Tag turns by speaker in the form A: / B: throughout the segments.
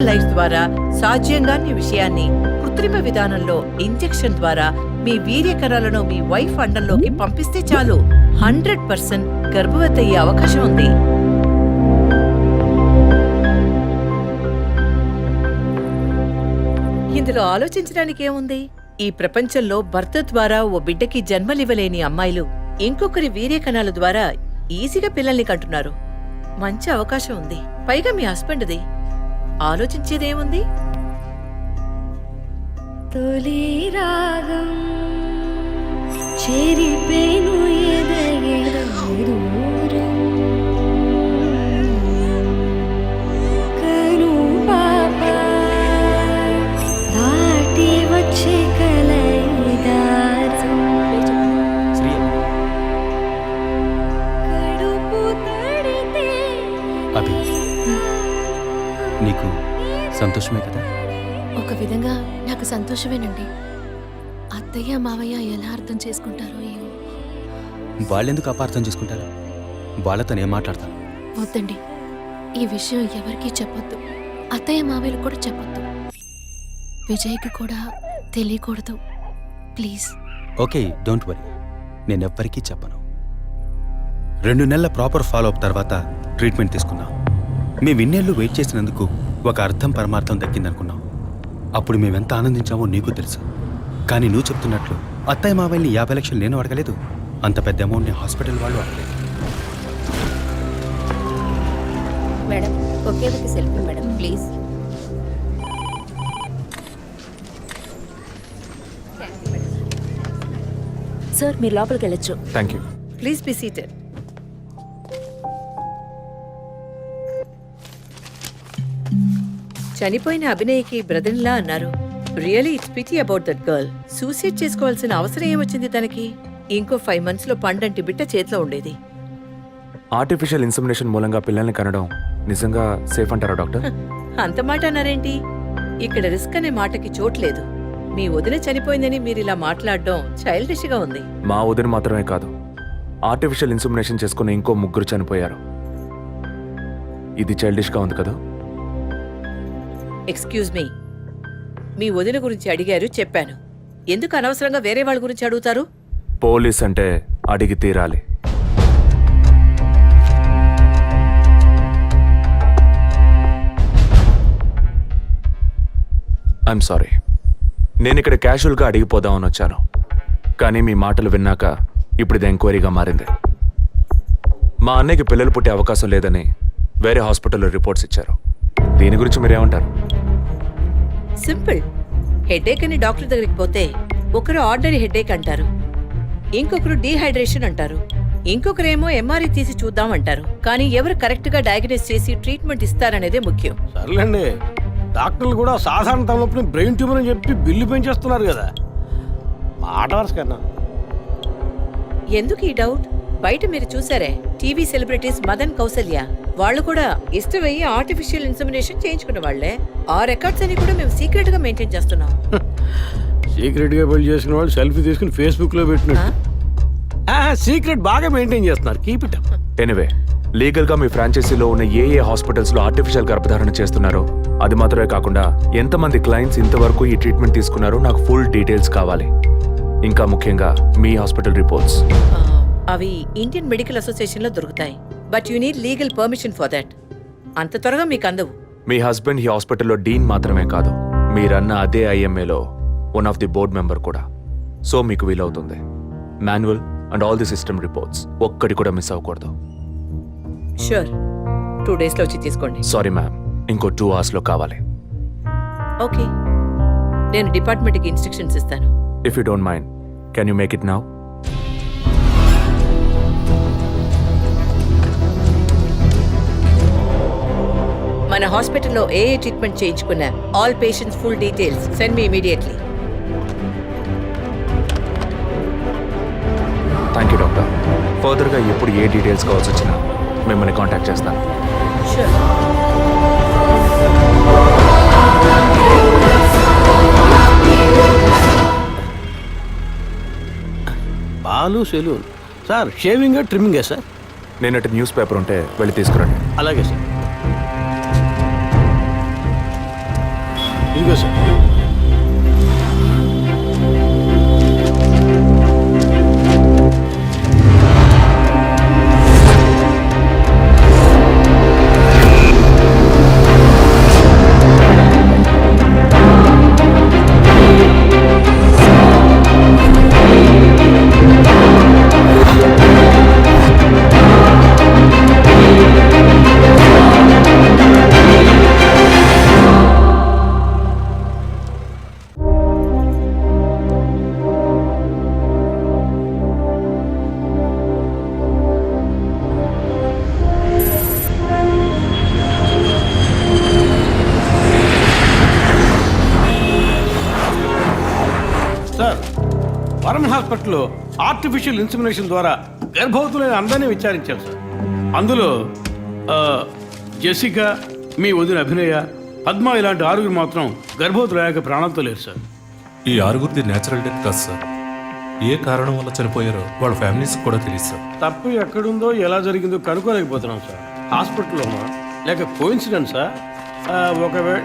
A: Life ద్వారా సాధ్యంగాని విషయాన్ని కృత్రిమ విధానంలో ఇంజెక్షన్ ద్వారా మీ వీర్యకణాలను మీ వైఫ్ అండంలోకి పంపిస్తే చాలు 100% గర్భవతి అయ్యే అవకాశం ఉంది. ఇందులో ఆలోచించడానికి ఏముంది? ఈ ప్రపంచంలో భర్త ద్వారా ఓ బిడ్డకి జన్మలివ్వలేని అమ్మాయిలు ఇంకొకరి వీర్యకణాల ద్వారా ఈజీగా పిల్లల్ని కంటున్నారు. మంచి అవకాశం ఉంది. పైగా మీ హస్బెండ్ది. ఆలోచించేదేముంది?
B: తొలి రాగం చెరిపేను ఎదగెదూరం కను పాప దాటి వచ్చే కలైదారం కడుపు తడితే
C: అభి, నీకు సంతోషమే కదా?
D: ఒక విధంగా నాకు సంతోషమేనండి. అత్తయ్య మావయ్య ఎలా అర్థం చేసుకుంటారో ఏమో.
C: వాళ్ళెందుకు అపార్థం చేసుకుంటారు? వాళ్ళతో నేను మాట్లాడతాను.
D: వద్దండి, ఈ విషయం ఎవరికీ చెప్పొద్దు. అత్తయ్య మావయ్యలు కూడా చెప్పొద్దు. విజయ్కి కూడా తెలియకూడదు, ప్లీజ్.
C: Okay, don't worry. నేనెవ్వరికీ చెప్పను. 2 నెలల ప్రాపర్ ఫాలో అప్ తర్వాత ట్రీట్మెంట్ తీసుకున్నాం. మేము ఇన్నేళ్ళు వెయిట్ చేసినందుకు ఒక అర్థం పరమార్థం దక్కిందనుకున్నాం. అప్పుడు మేమెంత ఆనందించామో నీకు తెలుసు. కానీ నువ్వు చెప్తున్నట్లు అత్తయ్య మావయ్యని 50 లక్షలు నేను అడగలేదు. అంత పెద్ద అమౌంట్ని హాస్పిటల్ వాళ్ళు అడగలేదు.
E: మేడం, ఒకే ఒక సెల్ఫీ మేడం, ప్లీజ్. సార్, మీరు లోపలికి వెళ్ళొచ్చు.
F: Thank you.
A: Please be seated. చనిపోయిన అభినయ్కి బ్రదర్లా అన్నారు. Really it's pity about that girl. Suicide చేసుకోవాల్సిన అవసరం ఏమొచ్చింది తనకి? ఇంకో 5 months లో పండంటి బిడ్డ చేతిలో ఉండేది.
F: ఆర్టిఫిషియల్ ఇన్సెమినేషన్ మూలంగా పిల్లల్ని కనడం నిజంగా సేఫ్ అంటారా డాక్టర్?
A: అంత మాట అన్నారేంటి? ఇక్కడ రిస్క్ అనే మాటకి చోట్లేదు. మీ వదిన చనిపోయిందని మీరిలా మాట్లాడడం చైల్డిష్ గా ఉంది.
F: మా వదిన మాత్రమే కాదు, ఆర్టిఫిషియల్ ఇన్సెమినేషన్ చేసుకున్న ఇంకో 3 చనిపోయారు. ఇది చైల్డిష్ గా ఉంది కదా?
A: ఎక్స్క్యూజ్ మీ, మీ వదిన గురించి అడిగారు, చెప్పాను. ఎందుకు అనవసరంగా వేరే వాళ్ళ గురించి అడుగుతారు?
F: పోలీస్ అంటే అడిగి తీరాలి. ఐఎమ్ సారీ, నేను ఇక్కడ క్యాజువల్గా అడిగిపోదామని వచ్చాను. కానీ మీ మాటలు విన్నాక ఇప్పుడు ఇది ఎంక్వైరీగా మారింది. మా అన్నయ్యకి పిల్లలు పుట్టే అవకాశం లేదని వేరే హాస్పిటల్లో రిపోర్ట్స్ ఇచ్చారు. దీని గురించి మీరేమంటారు?
A: సింపుల్. హెడేక్ అని డాక్టర్ దగ్గరికి పోతే ఒకరు ఆర్డినరీ హెడేక్ అంటారు, ఇంకొకరు డీహైడ్రేషన్ అంటారు, ఇంకొకరేమో ఎంఆర్ఐ తీసి చూద్దాం అంటారు. కానీ ఎవరు కరెక్ట్ గా డయాగ్నోస్ చేసి ట్రీట్మెంట్ ఇస్తారనేదే ముఖ్యం.
G: సర్లేండి, డాక్టర్లు కూడా సాధారణ తలనొప్పిని బ్రెయిన్ ట్యూమర్ అని చెప్పి బిల్లు పెంచేస్తున్నారు కదా. మాట వరుస కన్నా.
A: ఎందుకు ఈ డౌట్? బయట మీరు చూసారే, టీవీ సెలబ్రిటీస్ మదన్ కౌసల్య వాళ్ళు కూడా ఇష్టమయ్యి ఆర్టిఫిషియల్ ఇన్సెమినేషన్ చేయించుకున్న వాళ్లే. ఆ రికార్డ్స్ అని కూడా మేము సీక్రెట్ గా మెయింటైన్ చేస్తున్నాం.
G: సీక్రెట్ గా బిల్డ్ చేసుకున్న వాళ్ళు సెల్ఫీ తీసుకుని ఫేస్బుక్ లో పెట్టినట్టు సీక్రెట్ బాగా మెయింటైన్ చేస్తున్నారు. Keep it up.
F: Anyway, legal గా మీ ఫ్రాంచైజీలో ఉన్న ఏ హాస్పిటల్స్ లో ఆర్టిఫిషియల్ గర్భధారణ చేస్తున్నారో, అది మాత్రమే కాకుండా ఎంతమంది క్లయింట్స్ ఇంతవరకు ఈ ట్రీట్మెంట్ తీసుకున్నారో నాకు ఫుల్ డీటెయిల్స్ కావాలి. ఇంకా ముఖ్యంగా మీ హాస్పిటల్ రిపోర్ట్స్.
A: అవి ఇండియన్ మెడికల్ అసోసియేషన్ లో దొరుకుతాయి. But you need legal permission for that. అంత త్వరగా మీకు అందవు.
F: మీ హస్బెండ్ ఈ హాస్పిటల్లో డీన్ మాత్రమే కాదు, మీరన్న అదే IMAలో one of the board member కూడా. సో మీకు వీలవుతుంది. Manual and all the system reports ఒక్కటి కూడా మిస్ అవ్వకూడదు.
A: షూర్, 2 days లో వచ్చి తీసుకోండి.
F: సారీ మ్యామ్, ఇంకో 2 hours లో కావాలి.
A: ఓకే, నేను డిపార్ట్మెంట్కి ఇన్స్ట్రక్షన్స్ ఇస్తాను.
F: If you don't mind, can you make it now?
A: మన హాస్పిటల్లో ఏ ట్రీట్మెంట్ చేయించుకున్నా all patients full details send me immediately.
F: Thank you doctor. ఫర్దర్గా ఎప్పుడు ఏ డీటెయిల్స్ కావాల్సి వచ్చినా మిమ్మల్ని కాంటాక్ట్ చేస్తాను.
A: షూర్.
G: పాలు సెలూన్ సార్. షేవింగ్ ట్రిమ్మింగే సార్?
F: నిన్నటి న్యూస్ పేపర్ ఉంటే వెళ్ళి తీసుకురండి.
G: అలాగే సార్. ఇదిగో సార్. సార్, వరమన్ హాస్పిటల్లో ఆర్టిఫిషియల్ ఇన్సిమినేషన్ ద్వారా గర్భవతులైన అందరినీ విచారించారు సార్. అందులో జెసికా, మీ వదిన అభినయ, పద్మ ఇలాంటి 6 మాత్రం గర్భవతులయ్యాక ప్రాణంతో లేరు సార్.
H: ఈ 6 న్యాచురల్ డెత్ కాదు సార్. ఏ కారణం వల్ల చనిపోయారో వాళ్ళ ఫ్యామిలీస్ కూడా తెలియదు సార్.
G: తప్పు ఎక్కడుందో ఎలా జరిగిందో కనుక్కోలేకపోతున్నాం సార్. హాస్పిటల్లోనా లేక కోఇన్సిడెన్సా? ఒకవేళ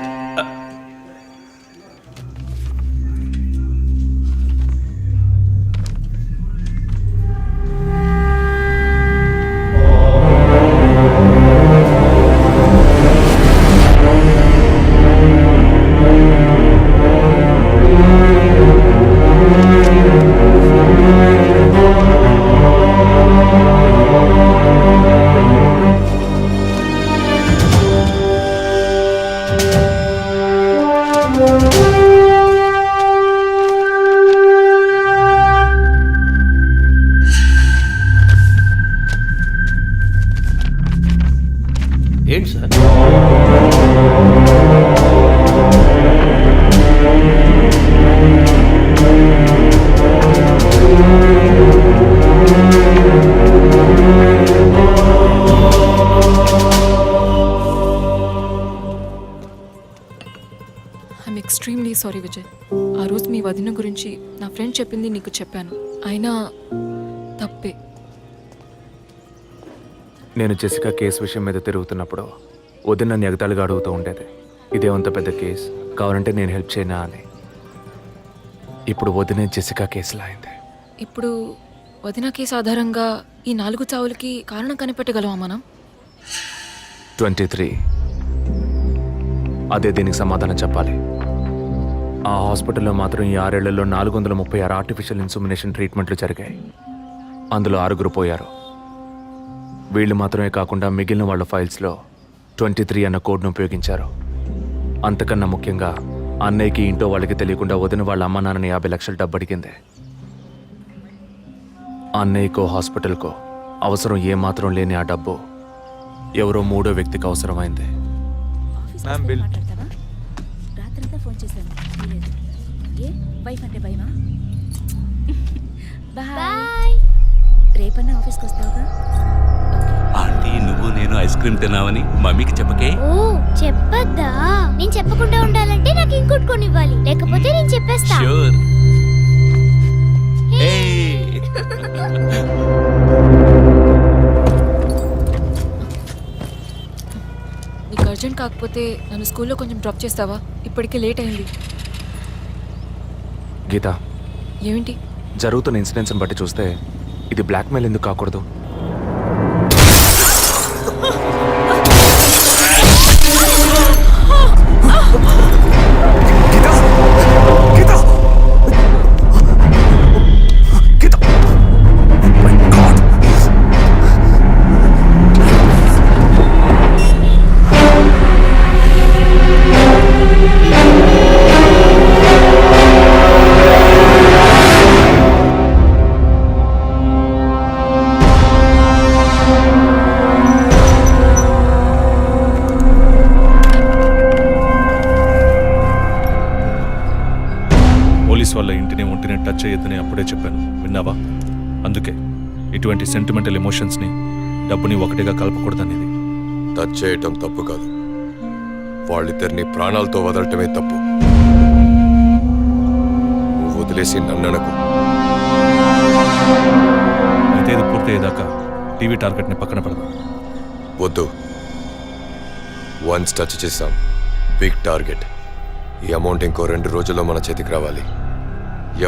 G: ఏంటి sir?
I: I'm extremely sorry Vijay. ఆ రోజు మీ వదిన గురించి నా ఫ్రెండ్ చెప్పింది నీకు చెప్పాను. అయినా తప్పే.
F: నేను జెసికా కేసు విషయం మీద తిరుగుతున్నప్పుడు వదిన నన్ను ఎగతాళిగా అడుగుతూ ఉండేది, ఇదేమంత పెద్ద కేసు, కావాలంటే నేను హెల్ప్ చేయనా అని. ఇప్పుడు వదిన జెసికా కేసులా అయింది.
I: ఇప్పుడు వదిన కేసు ఆధారంగా ఈ 4 చావులకి కారణం కనిపెట్టగలమా మనం?
F: 23. అదే దీనికి సమాధానం చెప్పాలి. ఆ హాస్పిటల్లో మాత్రం ఈ 6 ఏళ్లలో 436 ఆర్టిఫిషియల్ ఇన్సుమినేషన్ ట్రీట్మెంట్లు జరిగాయి. అందులో 6 పోయారు. వీళ్ళు మాత్రమే కాకుండా మిగిలిన వాళ్ళ ఫైల్స్లో 23 అన్న కోడ్ను ఉపయోగించారు. అంతకన్నా ముఖ్యంగా అన్నయ్యకి ఇంట్లో వాళ్ళకి తెలియకుండా వదిన వాళ్ళ అమ్మ నాన్నని 50 లక్షలు డబ్బు అడిగింది. అన్నయ్యకో హాస్పిటల్కో అవసరం ఏమాత్రం లేని ఆ డబ్బు ఎవరో 3వ వ్యక్తికి అవసరమైంది.
E: రాత్రంతా ఫోన్ చేశాను. ఏ వైఫ్ అంటే భయమా? బాయ్. రేపన్నా ఆఫీస్కి వస్తావుగా?
J: ఆంటీ, నువ్వు నేను ఐస్ క్రీమ్ తిన్నావని మమ్మీకి చెప్పకే.
B: ఓ చెప్పద్దా? నేను చెప్పకుండా ఉండాలంటే నాకు ఇంకోటి కొనివ్వాలి, లేకపోతే నేను చెప్పేస్తా.
J: ష్యూర్.
I: నీకు అర్జెంట్ కాకపోతే నన్ను స్కూల్లో కొంచెం డ్రాప్ చేస్తావా? ఇప్పటికే లేట్ అయింది.
F: గీత,
I: ఏమిటి?
F: జరుగుతున్న ఇన్సిడెంట్స్ని బట్టి చూస్తే ఇది బ్లాక్మెయిల్ ఎందుకు కాకూడదు?
H: వాళ్ళ ఇంటిని ఒంటిని టచ్ చేయొద్దని అప్పుడే చెప్పాను, విన్నావా? అందుకే ఇటువంటి సెంటిమెంటల్ ఎమోషన్స్ని డబ్బుని ఒకటిగా కలపకూడదనేది.
K: టచ్ చేయటం తప్పు కాదు, వాళ్ళిద్దరిని ప్రాణాలతో వదలటమే తప్పు. నువ్వు వదిలేసి నన్ననకు.
H: అయితే ఇది పూర్తయ్యేదాకా టీవీ టార్గెట్ని పక్కన పెడదాం.
K: వద్దు, వన్స్ టచ్ చేసాం, బిగ్ టార్గెట్. ఈ అమౌంట్ ఇంకో 2 రోజుల్లో మన చేతికి రావాలి.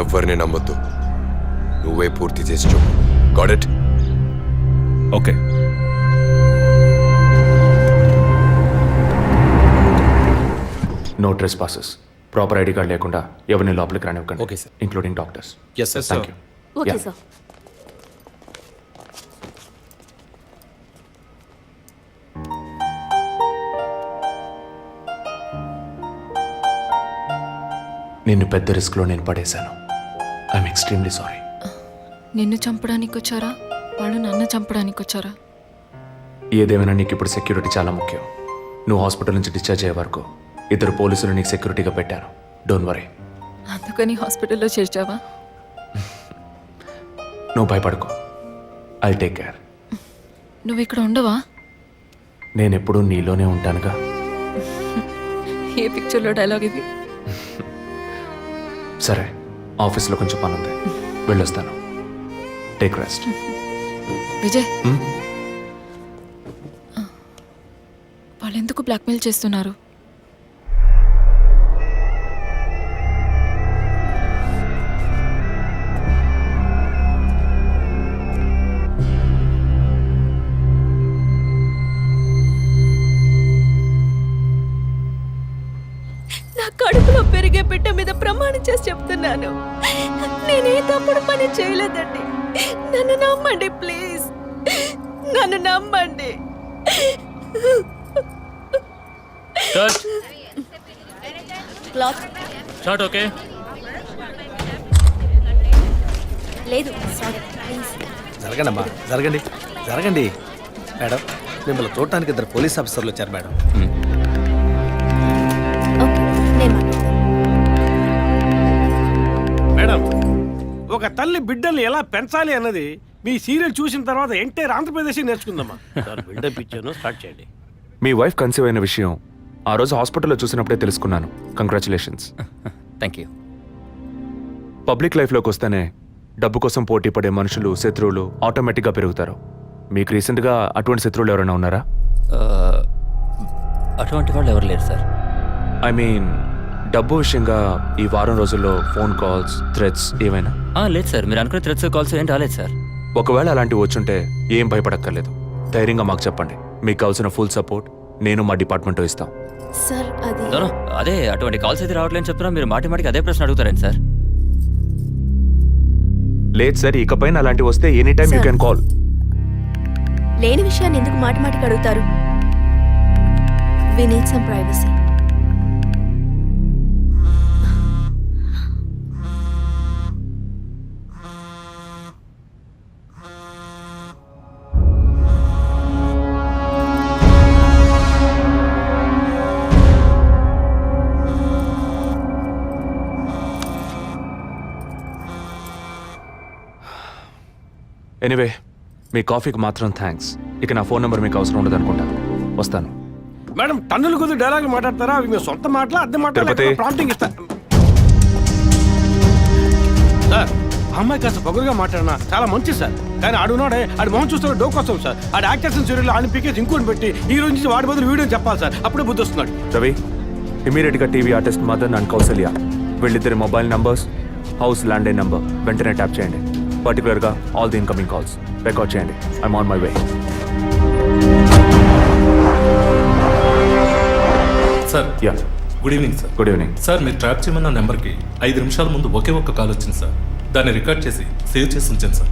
K: ఎవరిని నమ్మొద్దు. నువ్వే పూర్తి చేసి చెప్పు. Got it?
H: Okay.
F: No trespasses. Proper ID card లేకుండా ఎవరిని లోపలికి రానివ్వకండి.
G: Okay, sir.
F: Including doctors.
H: Yes sir.
F: Thank you.
D: Okay sir.
F: నిన్ను పెద్ద రిస్క్లో నేను పడేశాను. I'm extremely sorry.
I: నిన్ను చంపడానికి వచ్చారా వాళ్ళు నన్ను చంపడానికి వచ్చారా?
F: ఏదేమైనా నీకు ఇప్పుడు సెక్యూరిటీ చాలా ముఖ్యం. నువ్వు హాస్పిటల్ నుంచి డిశ్చార్జ్ అయ్యే వరకు 2 పోలీసులు నీకు సెక్యూరిటీగా పెట్టాను. Don't worry.
I: అందుకని హాస్పిటల్లో చేర్చావా?
F: నువ్వు భయపడుకో. I take care.
I: నువ్వు ఇక్కడ ఉండవా?
F: నేను ఎప్పుడూ నీలోనే ఉంటానుగా.
I: ఏ పిక్చర్లో డైలాగ్ ఇది?
F: సరే, ఆఫీస్లో కొంచెం పని ఉంది, వెళ్ళొస్తాను. Take rest.
I: విజయ్, వాళ్ళు ఎందుకు బ్లాక్మెయిల్ చేస్తున్నారు?
D: నా కడుపులో పెరిగే బిడ్డ మీద ప్రమాణం చేసి చెప్తున్నాను, నేనే తప్పుడు పని చేయలేదండి. నన్ను నమ్మండి ప్లీజ్, నన్ను నమ్మండి.
H: Short okay.
B: లేదు సారీ ప్లీజ్.
G: జరగండి అమ్మా, జరగండి జరగండి. మేడం, మిమ్మల్ని చూడటానికి 2 పోలీస్ ఆఫీసర్లు వచ్చారు మేడం.
B: ఓకే నేను మాట్లాడతాను.
G: మేడం, ఒక తల్లి బిడ్డల్ని ఎలా పెంచాలి అన్నది మీ సీరియల్ చూసిన తర్వాత ఎంటైర్ ఆంధ్రప్రదేశ్ నేర్చుకుందమ్మా. బిల్డప్ ఇచ్చాను, స్టార్ట్ చేయండి.
F: మీ వైఫ్ కన్సీవ్ అయిన విషయం ఆ రోజు హాస్పిటల్లో చూసినప్పుడే తెలుసుకున్నాను. కంగ్రాచులేషన్స్.
J: Thank you.
F: పబ్లిక్ లైఫ్లోకి వస్తేనే డబ్బు కోసం పోటీ పడే మనుషులు, శత్రువులు ఆటోమేటిక్గా పెరుగుతారు. మీకు రీసెంట్గా అటువంటి శత్రువులు ఎవరైనా ఉన్నారా?
J: అటువంటి వాళ్ళు ఎవరు లేరు సార్.
F: ఐ మీన్ డబ్బు విషయంగా ఈ వారం రోజుల్లో ఫోన్ కాల్స్, థ్రెట్స్ ఏమైనా?
J: లేదు సార్, మీరు అనుకునే థ్రెడ్స్ కాల్స్ ఏం రాలేదు సార్.
F: ఒకవేళ అలాంటివి వచ్చుంటే ఏం భయపడక్కర్లేదు. ధైర్యంగా మాకు చెప్పండి. మీకు కావాల్సిన ఫుల్ సపోర్ట్ నేను మా డిపార్ట్మెంట్ ఇస్తాం.
D: సార్ అది
J: అదే అటువంటి కాల్స్ అయితే రావట్లేని చెప్తున్నా, మీరు మాటి మాటికి అదే ప్రశ్న అడుగుతారండి సార్.
F: లేదు సార్, ఇకపైన అలాంటివి వస్తే any time you can call.
D: లేని విషయాన్ని ఎందుకు మాటి మాటికి అడుగుతారు? We need some privacy.
F: Anyway, మీ కాఫీకి మాత్రం థ్యాంక్స్. ఇక నా ఫోన్ నెంబర్ మీకు అవసరం ఉండదు అనుకుంటా. వస్తాను.
G: మేడం, టన్నులు కొద్ది డైలాగులు మాట్లాడతారా? అవి మీ సొంత మాటలా, అద్దె
F: తిరుపతి.
G: మాటలా? ప్రాంప్టింగ్ ఇస్తా. సార్, ఆ అమ్మాయి కాస్త పొగరుగా మాట్లాడినా చాలా మంచిది సార్. కానీ ఆడున్నాడే, ఆడి మొహం చూస్తే డోక్ వస్తాం సార్. ఆడి యాక్టర్స్ సీరియల్ ఆడిని పీకేసి ఇంకోటి పెట్టి ఈ రోజు నుంచి వాడి బదులు వీడియో చెప్పాలి సార్. అప్పుడే బుద్ధి వస్తున్నాడు.
F: రవి, ఇమీడియట్గా TV artist Madan and Kausalya వీళ్ళిద్దరి mobile numbers, house landline number వెంటనే ట్యాప్ చేయండి. పర్టికులర్గా all the incoming calls record చేయండి. I'm on my way.
H: Sir,
F: ya,
H: good evening sir.
F: Good evening.
H: Sir, మీరు ట్రాప్ చేయమన్న నెంబర్కి 5 నిమిషాల ముందు ఒకే ఒక్క కాల్ వచ్చింది సార్. దాన్ని రికార్డ్ చేసి సేవ్ చేసి ఉంచాను సార్.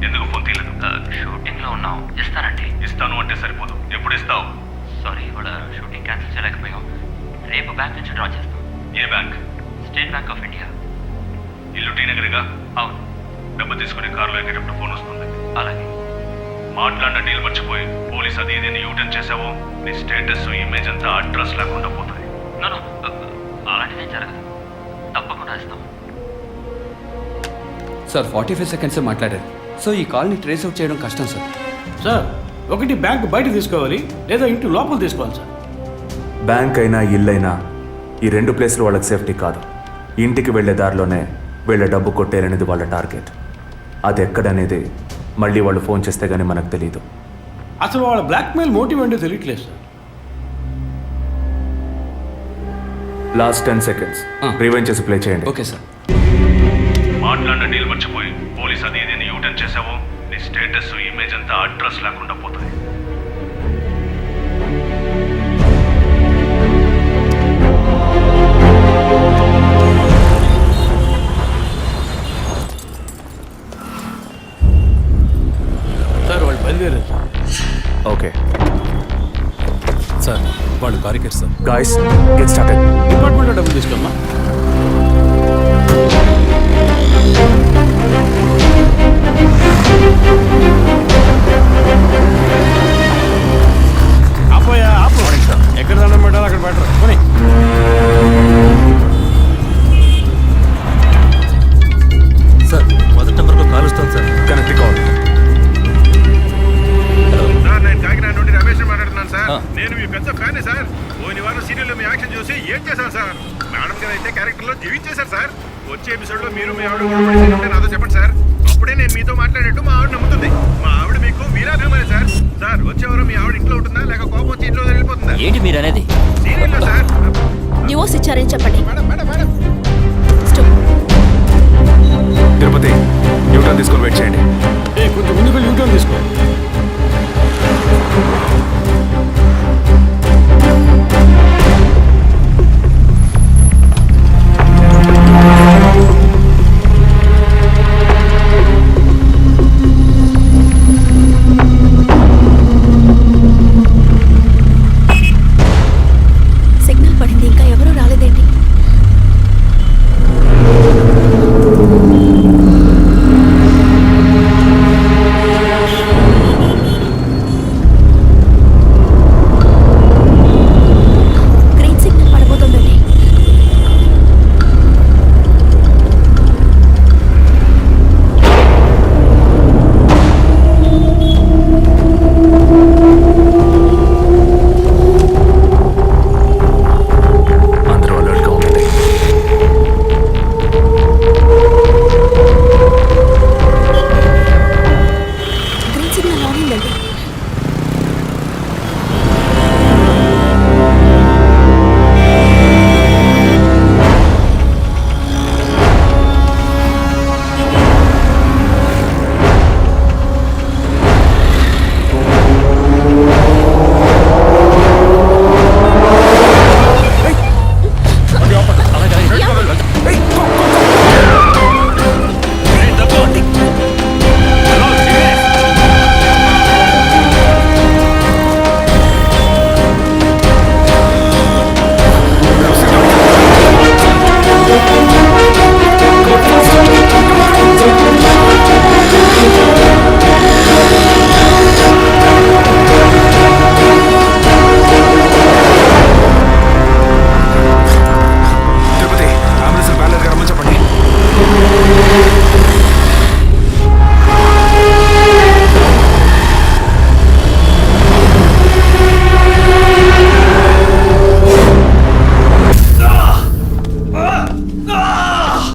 J: ఎందుకు ఫోన్ తీయలేదు? షూటింగ్లో ఉన్నాం. ఇస్తానండి. ఇస్తాను అంటే సరిపోదు. ఎప్పుడు ఇస్తావు? సారీ, ఇవాళ షూటింగ్ క్యాన్సిల్ చేయలేకపోయాం. రేపు బ్యాంక్ నుంచి డ్రా చేస్తాం. ఏ bank? State bank of India. ఇల్లు టీ నగర్గా? అవును. డబ్బు తీసుకుని కారులో ఎక్కేటప్పుడు ఫోన్ వస్తుంది. అలాగే. మాట్లాడిన డీల్ మర్చిపోయి పోలీస్ అది ఇదేని యూటర్న్ చేసావో నీ స్టేటస్, ఇమేజ్ అంతా అడ్రస్ లేకుండా పోతుంది. అలాంటిదేం జరగదు. తప్పకుండా ఇస్తాం.
L: సార్ 45 సెకండ్స్ మాట్లాడారు. సో ఈ కాల్ని ట్రేస్ అవుట్ చేయడం కష్టం సార్.
G: సార్, ఒకటి బ్యాంక్ బయట తీసుకోవాలి, లేదా ఇంటి లోపల తీసుకోవాలి సార్.
F: బ్యాంక్ అయినా ఇల్లైనా ఈ 2 ప్లేస్లు వాళ్ళకి సేఫ్టీ కాదు. ఇంటికి వెళ్ళే దారిలోనే వీళ్ళ డబ్బు కొట్టేయాలనేది వాళ్ళ టార్గెట్. అది ఎక్కడనేది మళ్ళీ వాళ్ళు ఫోన్ చేస్తే గానీ మనకు తెలియదు.
G: అసలు వాళ్ళ బ్లాక్మెయిల్ మోటివ్ ఏంటో తెలియట్లేదు సార్.
F: లాస్ట్ 10 సెకండ్స్ రివైండ్ చేసి ప్లే చేయండి.
L: Okay sir.
H: మాట్లాడిన డీల్ మర్చిపోయి పోలీస్ అది ఇది యూటర్న్ చేసావు, నీ స్టేటస్ ఇమేజ్ అంతా అడ్రస్ లేకుండా పోతుంది.
G: సార్ వాళ్ళు బయలుదేరారు.
F: ఓకే
H: సార్ వాళ్ళు కారికేట్ సార్.
F: Guys get started.
G: డిపార్ట్మెంట్లో డబ్బులు తీసుకోమ్మా. ఆపోయా ఆపు. ఎక్కడ దండం పెట్టాలి అక్కడ పెట్టరు కొని.
H: సార్ మొదటి నెంబర్లో కాల్ వస్తాను సార్.
F: Connect call.
M: సార్ నేను కాకినాడ నుండి రమేష్ మాట్లాడుతున్నాను సార్. నేను మీ పెద్ద ఫ్యాన్ సార్. పోయిన వారం సీరియల్లో మీ యాక్షన్ చూసి ఏం చేశాను సార్. మేడం గారు అయితే క్యారెక్టర్లో జీవించేశారు సార్. వచ్చే ఎపిసోడ్లో మీరు మీ ఆవిడ ఉంటే నాతో చెప్పండి సార్. అప్పుడే నేను మీతో మాట్లాడేట్టు మా ఆవిడ నమ్ముతుంది. మా ఆవిడ మీకు వీరాభిమాని సార్. సార్ వచ్చే వారం మీ ఆవిడ ఇంట్లో ఉంటుందా లేక కోపం వచ్చి ఇంట్లో వెళ్ళిపోతుందా?
J: ఏంటి మీరు అనేది?
M: సీరియల్లో సార్.
D: డివోర్స్ ఇచ్చారని చెప్పండి.
M: Madam madam madam
F: Tirupati Newton తీసుకొని వెయిట్ చేయండి.
G: కొంచెం ముందుకు యూటర్న్ తీసుకో.